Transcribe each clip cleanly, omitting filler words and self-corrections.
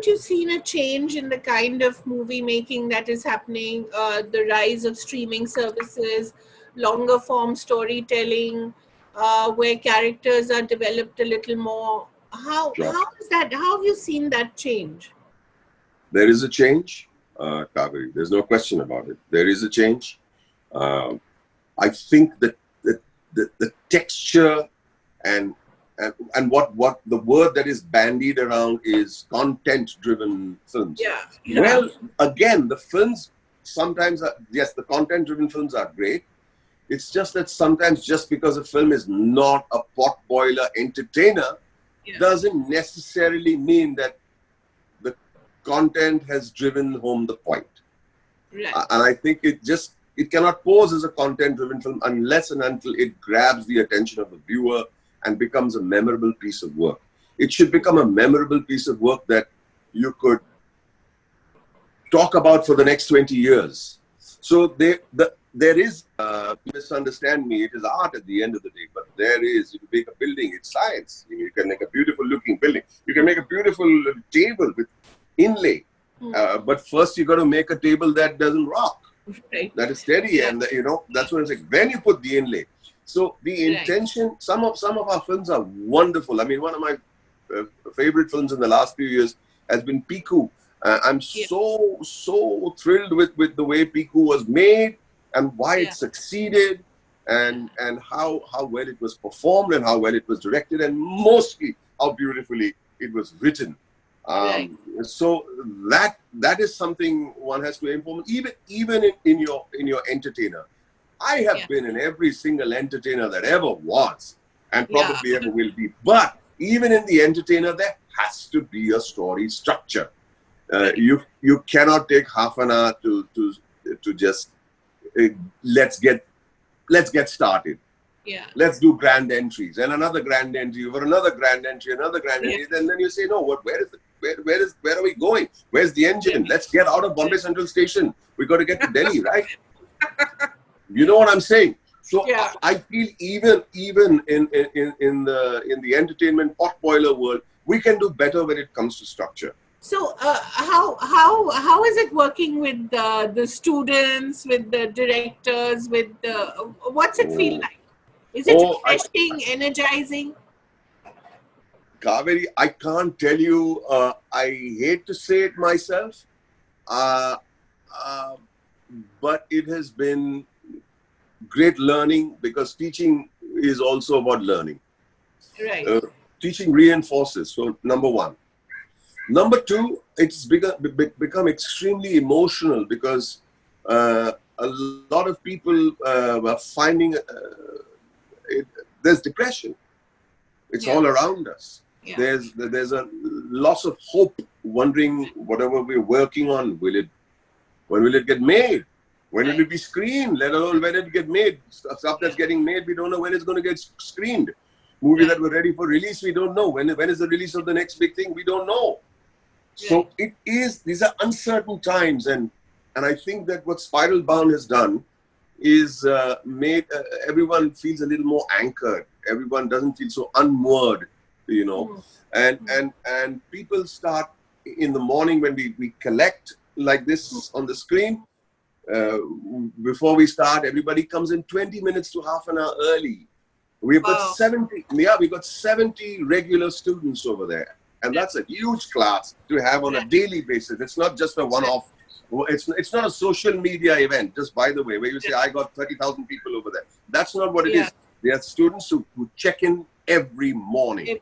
haven't you seen a change in the kind of movie making that is happening? The rise of streaming services, longer form storytelling, where characters are developed a little more. Sure. How is that? How have you seen that change? There is a change, Kaveree. There's no question about it. There is a change. Um, I think that the texture and what the word that is bandied around is content-driven films. Yeah. Well, again, the films sometimes are, yes, the content-driven films are great. It's just that sometimes just because a film is not a potboiler entertainer doesn't necessarily mean that the content has driven home the point. Right. And I think it cannot pose as a content-driven film unless and until it grabs the attention of the viewer and becomes a memorable piece of work. It should become a memorable piece of work that you could talk about for the next 20 years. So there is, misunderstand me, it is art at the end of the day, but there is, you make a building, it's science. You can make a beautiful looking building. You can make a beautiful table with inlay. But first you got to make a table that doesn't rock. Right. That is steady, and that's what it's like. Then you put the inlay. So the intention, some of our films are wonderful. I mean, one of my favorite films in the last few years has been Piku. I'm so thrilled with the way Piku was made and why it succeeded, and how well it was performed and how well it was directed, and mostly how beautifully it was written. So that is something one has to inform. Even in your entertainer, I have been in every single entertainer that ever was and probably ever will be. But even in the entertainer, there has to be a story structure. You cannot take half an hour to just let's get started. Yeah. Let's do grand entries and another grand entry over another grand entry, another grand entry, and then you say, no, where is it? Where are we going? Where's the engine? Let's get out of Bombay Central Station. We got to get to Delhi, right? You know what I'm saying? So I feel even in the entertainment potboiler world, we can do better when it comes to structure. So how is it working with the students, with the directors, with what's it feel like? Is it refreshing, energizing? Kaveree, I can't tell you. I hate to say it myself, but it has been great learning, because teaching is also about learning. Right. Teaching reinforces. So number one. Number two, it's become extremely emotional, because a lot of people are finding there's depression. It's all around us. Yeah. There's a loss of hope, wondering whatever we're working on, when will it get made? When will it be screened? Let alone when it get made. Stuff that's getting made, we don't know when it's going to get screened. Movie that we're ready for release, we don't know. When is the release of the next big thing? We don't know. So these are uncertain times, and I think that what Spiral Bound has done is made everyone feels a little more anchored. Everyone doesn't feel so unmoored, and people start in the morning when we collect like this on the screen. Before we start, everybody comes in 20 minutes to half an hour early. We've got 70. Yeah, we've got 70 regular students over there. And that's a huge class to have on a daily basis. It's not just a one-off. It's not a social media event, just by the way, where you say, I got 30,000 people over there. That's not what it is. They are students who check in every morning.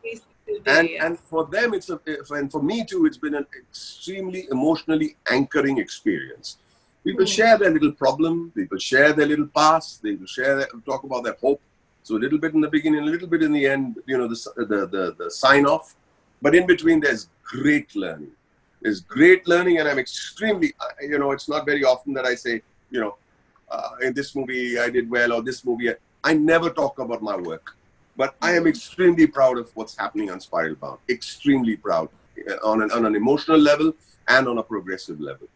And for them, and for me too, it's been an extremely emotionally anchoring experience. People share their little problem. People share their little past. They talk about their hope. So a little bit in the beginning, a little bit in the end, the sign-off. But in between, there's great learning. There's great learning, and I'm extremely, it's not very often that I say, in this movie I did well, or this movie. I never talk about my work. But I am extremely proud of what's happening on Spiral Bound. Extremely proud on an emotional level and on a progressive level.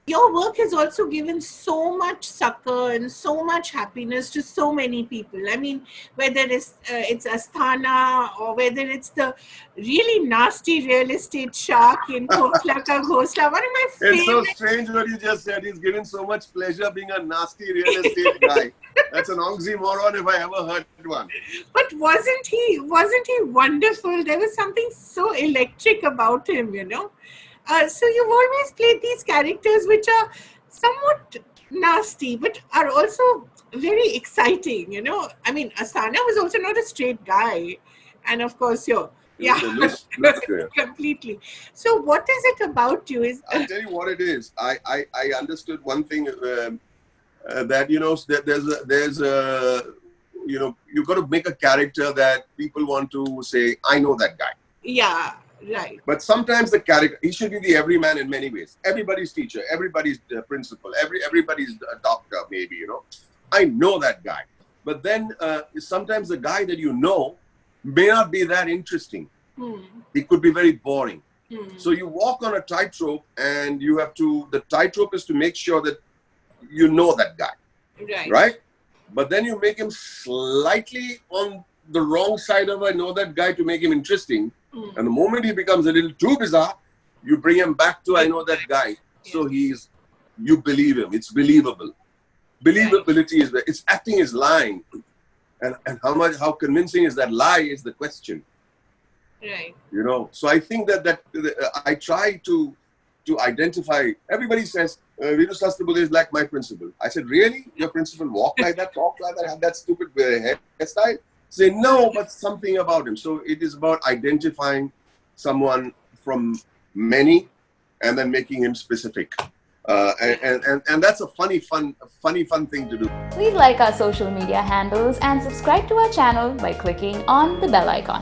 your work has also given so much succor and so much happiness to so many people. I mean, whether it's Asthana, or whether it's the really nasty real estate shark in Khofla Ka Ghosla, one of my It's so favorite. strange what you just said. He's given so much pleasure being a nasty real estate guy. That's an oxymoron if I ever heard one. But wasn't he wonderful? There was something so electric about him, you know. So you've always played these characters which are somewhat nasty, but are also very exciting, you know. I mean, Asana was also not a straight guy, and of course, He was a loose girl. completely. So, what is it about you? I'll tell you what it is. I understood one thing that there's a you've got to make a character that people want to say, I know that guy. Yeah, right. But sometimes the character, he should be the everyman in many ways. Everybody's teacher, everybody's principal, everybody's doctor, maybe, you know. I know that guy. But then sometimes the guy that you know may not be that interesting. He could be very boring. So you walk on a tightrope, and you have to, the tightrope is to make sure that you know that guy. Right? But then you make him slightly on the wrong side of I know that guy to make him interesting. And the moment he becomes a little too bizarre, you bring him back to I know that guy. So you believe him. It's believable. Believability is it's acting is lying. And how convincing is that lie is the question. Right. You know, so I think that I try to identify. Everybody says Vinu Sastrabudhe is like my principal. I said, really? Your principal walk like that, talk like that, have that stupid hairstyle? Say no, but something about him. So it is about identifying someone from many, and then making him specific. And that's a funny fun thing to do. Please like our social media handles and subscribe to our channel by clicking on the bell icon.